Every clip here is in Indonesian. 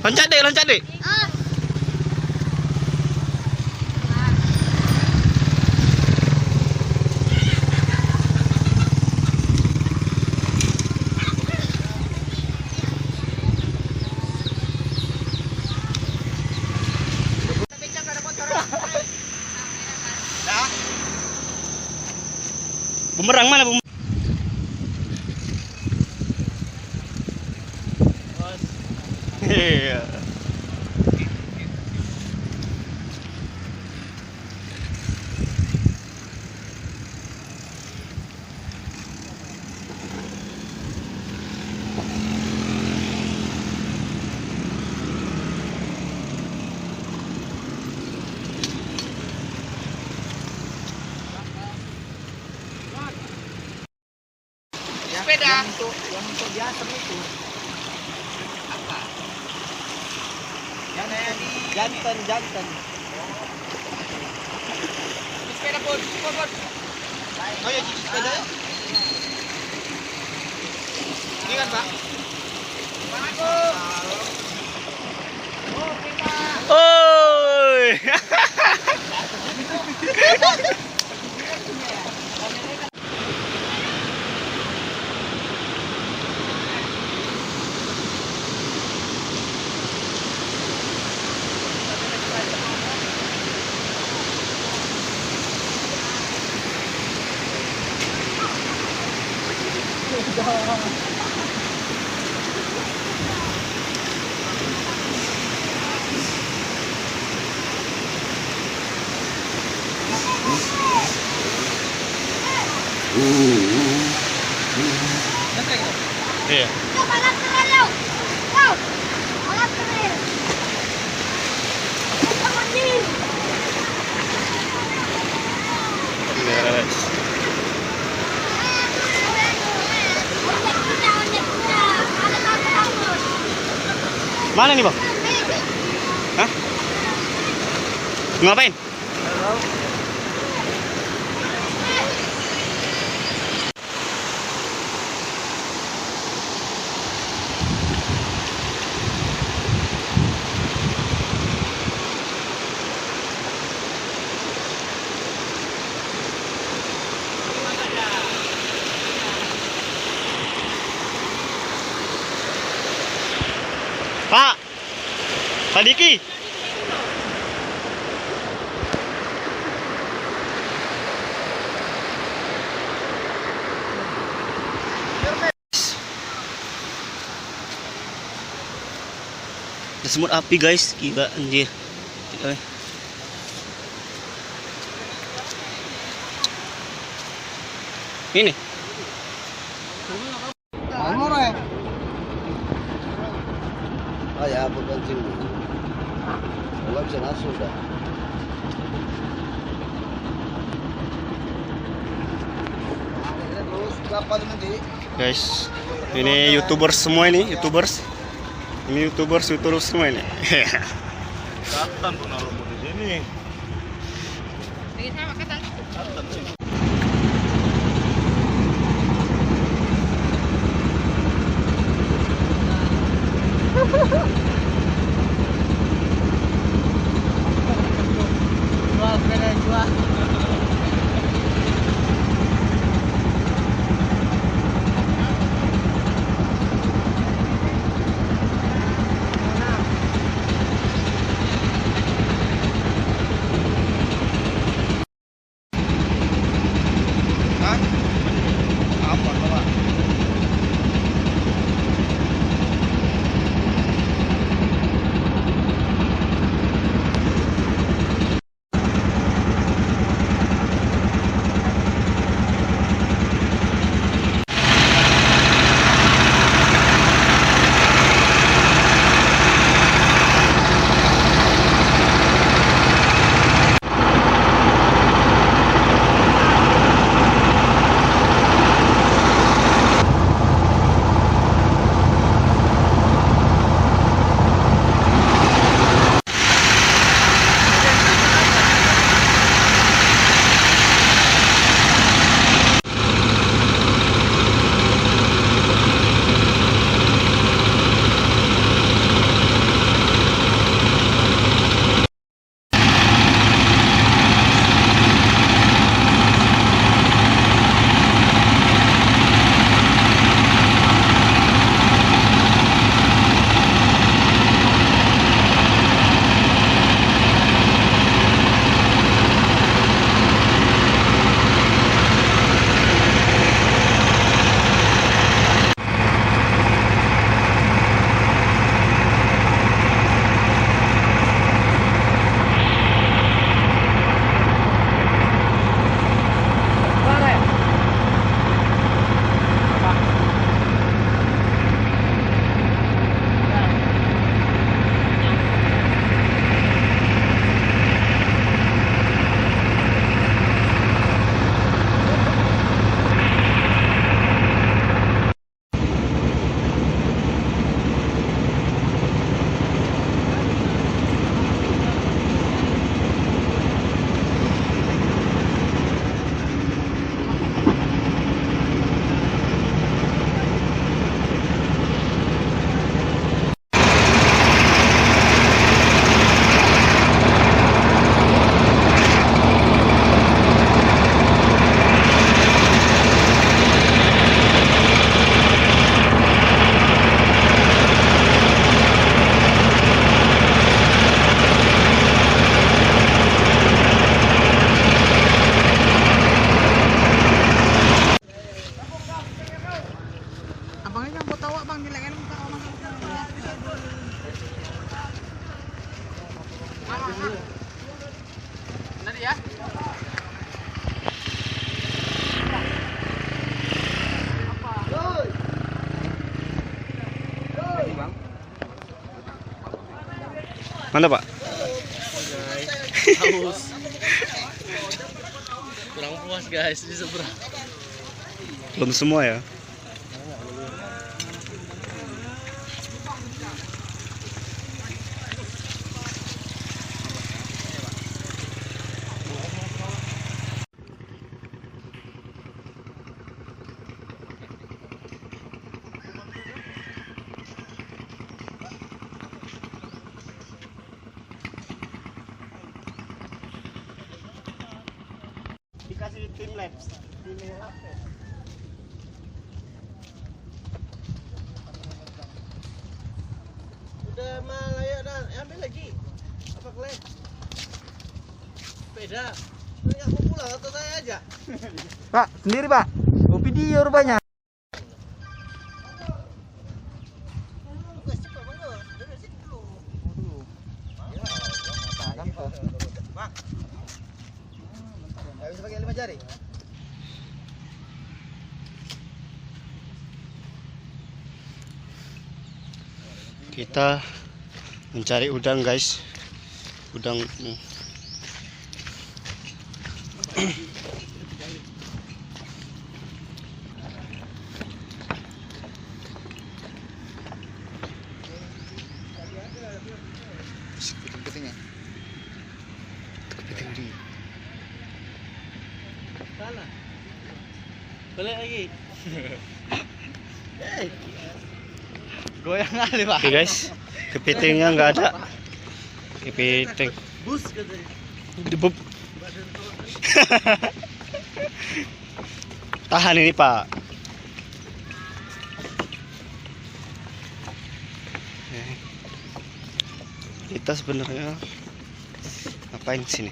Loncat deh. Bumerang mana bumerang? Iya. Sepeda. Yang untuk biasa itu. Apa? Yang jantan. Sepeda pun. Oh ya, cici sepeda ya? Ini kan Pak? Assalamualaikum. Oh, terima. Oi. Iya. Mana nih, Bang? Hah? Ngapain? Pak Diki. Ada semut api guys, gila anjir. Ini. Oh ya, bukan sini. Kalau bisa langsung dah. Terus berapa nanti? Guys, ini YouTubers semua ini, YouTubers. Ini YouTubers semua ini. Katan pun naruh di sini. Bikin sama katan. Mana Pak? Haus. Kurang puas guys di seberang. Belum semua ya. Dikasih tim labs. Udah malah ya dan ambil lagi. Apa kalian? Beda. Nggak mau pulang atau saya aja? Pak, sendiri Pak. Oh, video rupanya. Nggak bisa pakai 5 jari. Kita mencari udang guys. Udang. Kepiting-kepitingnya. Kepiting di. Sana. Balik lagi. Goyang kali Pak. Oke guys, kepitingnya nggak ada. Kepiting. Bus katanya. Debub. Tahan ini Pak. Kita sebenarnya ngapain sini?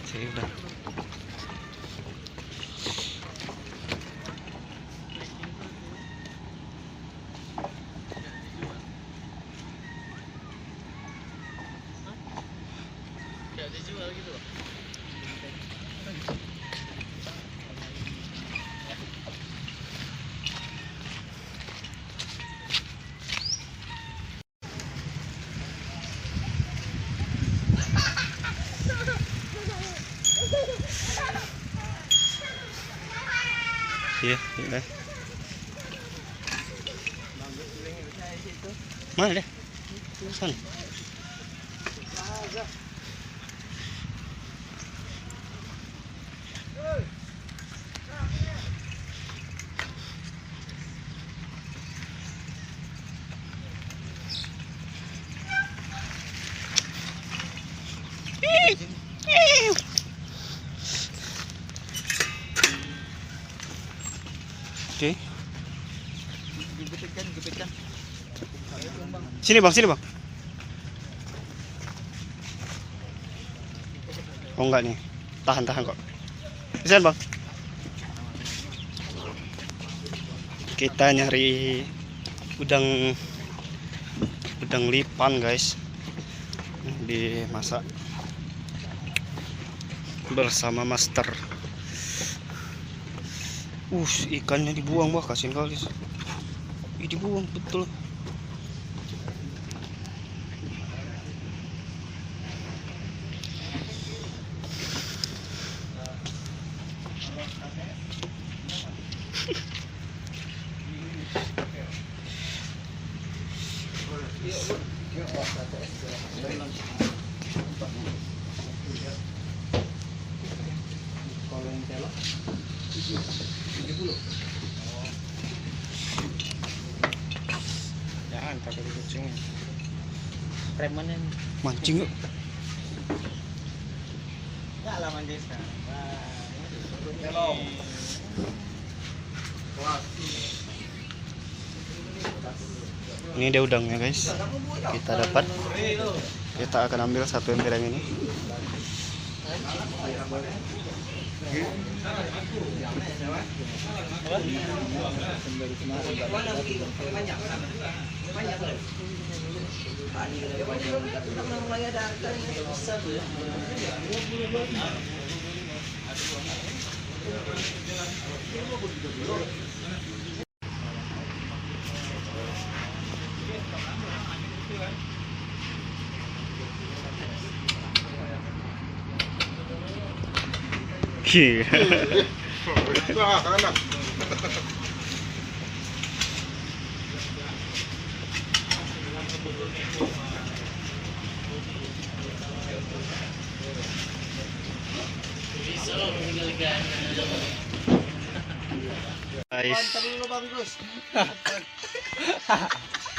Saya udah. Nggak dijual gitu Pak. Iya, iya. Mana deh? Sana. Oke. Gebetkan. Sini Bang, sini Bang. Oh enggak nih. Tahan kok. Bisa Bang. Kita nyari udang lipan guys. Dimasak bersama master. Ikannya dibuang Wah, kasihan kali. Dibuang betul. Jangan pakai kucing. Preman yang Mancing yuk. enggak lah mancing sekarang. Ini dia udangnya guys. Kita dapat. Kita akan ambil satu ember yang ini. Iya. Wah, anak. Guys, Dulu Bang Gus.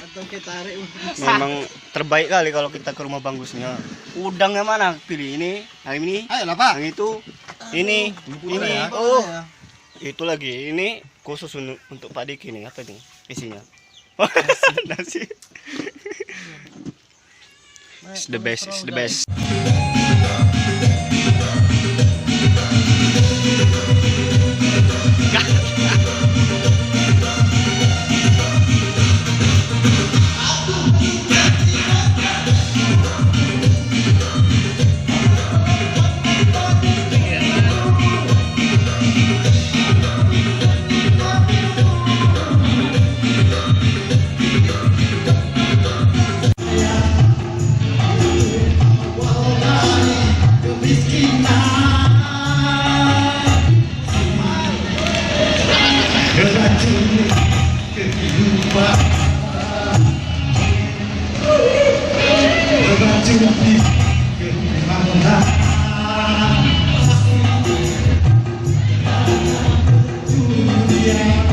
Atau kita tarik. memang terbaik kali kalau kita ke rumah Bang Gusnya. Udangnya mana? Pilih ini, yang ini, Ayolah, Pak. yang itu, ini, ini. Oh, itu lagi. Ini khusus untuk Pak Diki nih. Apa nih isinya? Nasi. It's the best. It's the best. Yeah.